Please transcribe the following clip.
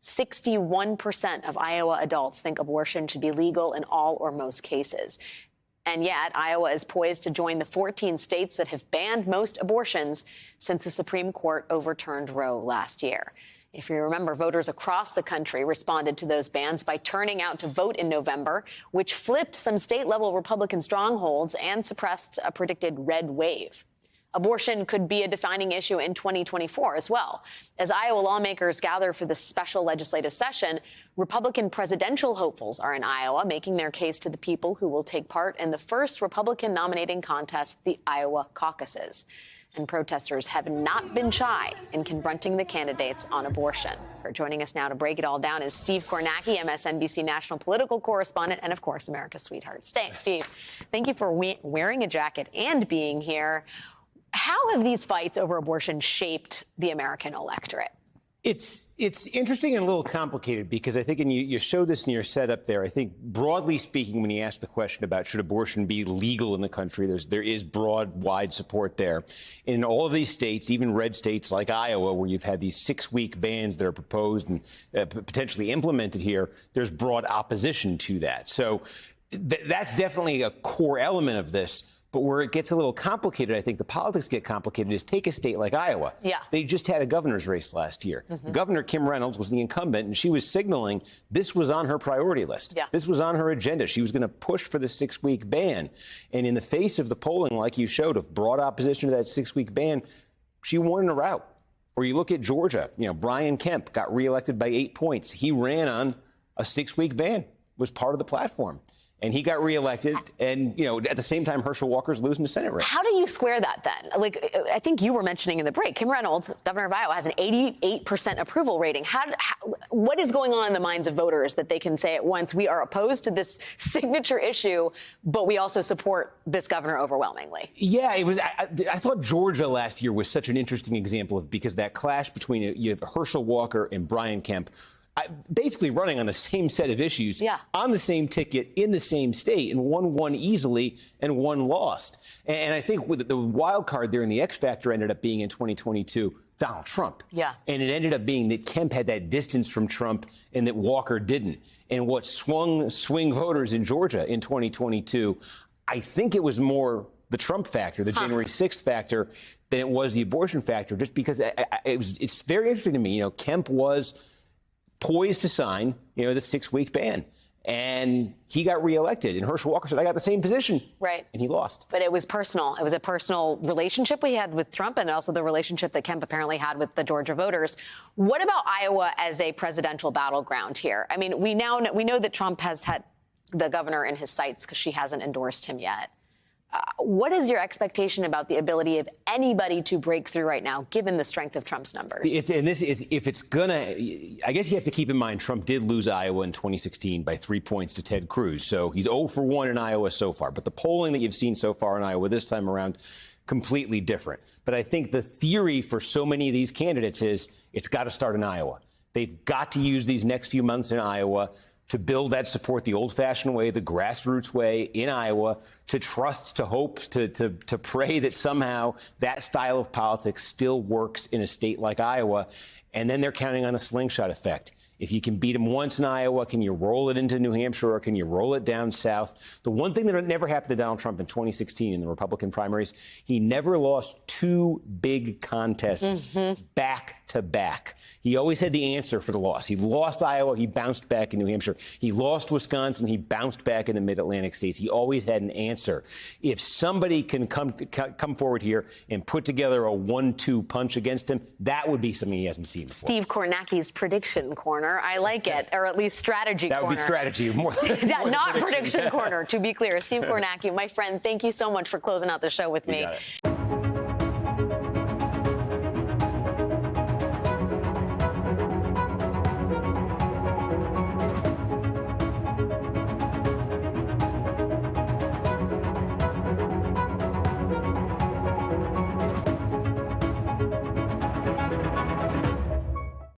61% of Iowa adults think abortion should be legal in all or most cases. And yet, Iowa is poised to join the 14 states that have banned most abortions since the Supreme Court overturned Roe last year. If you remember, voters across the country responded to those bans by turning out to vote in November, which flipped some state-level Republican strongholds and suppressed a predicted red wave. Abortion could be a defining issue in 2024 as well. As Iowa lawmakers gather for this special legislative session, Republican presidential hopefuls are in Iowa making their case to the people who will take part in the first Republican nominating contest, the Iowa caucuses. And protesters have not been shy in confronting the candidates on abortion. Joining us now to break it all down is Steve Kornacki, MSNBC national political correspondent, and, of course, America's sweetheart. Steve, thank you for wearing a jacket and being here. How have these fights over abortion shaped the American electorate? It's interesting and a little complicated because I think, and you showed this in your setup there, I think broadly speaking, when you ask the question about should abortion be legal in the country, there is broad, wide support there. In all of these states, even red states like Iowa, where you've had these 6-week bans that are proposed and potentially implemented here, there's broad opposition to that. So that's definitely a core element of this. But where it gets a little complicated, I think the politics get complicated, is take a state like Iowa. Yeah. They just had a governor's race last year. Governor Kim Reynolds was the incumbent, and she was signaling this was on her priority list. Yeah. This was on her agenda. She was going to push for the 6-week ban. And in the face of the polling, like you showed, of broad opposition to that 6-week ban, she won in a rout. Or you look at Georgia, Brian Kemp got reelected by 8 points. He ran on a 6-week ban, was part of the platform. And he got reelected, and, at the same time, Herschel Walker's losing the Senate race. How do you square that, then? Like, I think you were mentioning in the break, Kim Reynolds, governor of Iowa, has an 88% approval rating. What is going on in the minds of voters that they can say at once, we are opposed to this signature issue, but we also support this governor overwhelmingly? Yeah, it was. I thought Georgia last year was such an interesting example because that clash between you have Herschel Walker and Brian Kemp, basically running on the same set of issues, on the same ticket, in the same state, and one won easily and one lost. And I think with the wild card there in the X factor ended up being in 2022, Donald Trump. Yeah. And it ended up being that Kemp had that distance from Trump and that Walker didn't. And what swing voters in Georgia in 2022, I think it was more the Trump factor, the January 6th factor, than it was the abortion factor, just because it's very interesting to me. Kemp was poised to sign, the 6-week ban. And he got reelected. And Herschel Walker said, I got the same position. Right. And he lost. But it was personal. It was a personal relationship we had with Trump and also the relationship that Kemp apparently had with the Georgia voters. What about Iowa as a presidential battleground here? I mean, we know that Trump has had the governor in his sights because she hasn't endorsed him yet. What is your expectation about the ability of anybody to break through right now, given the strength of Trump's numbers? I guess you have to keep in mind Trump did lose Iowa in 2016 by 3 points to Ted Cruz. So he's 0 for 1 in Iowa so far. But the polling that you've seen so far in Iowa this time around, completely different. But I think the theory for so many of these candidates is it's got to start in Iowa. They've got to use these next few months in Iowa to build that support the old-fashioned way, the grassroots way in Iowa, to trust, to hope, to pray that somehow that style of politics still works in a state like Iowa. And then they're counting on a slingshot effect. If you can beat them once in Iowa, can you roll it into New Hampshire or can you roll it down south? The one thing that never happened to Donald Trump in 2016 in the Republican primaries, he never lost 2 big contests back to back. He always had the answer for the loss. He lost Iowa. He bounced back in New Hampshire. He lost Wisconsin. He bounced back in the mid-Atlantic states. He always had an answer. If somebody can come forward here and put together a 1-2 punch against him, that would be something he hasn't seen before. Steve Kornacki's prediction corner. I like it, or at least strategy corner. That would be strategy. More not prediction corner, to be clear. Steve Kornacki, my friend, thank you so much for closing out the show with me.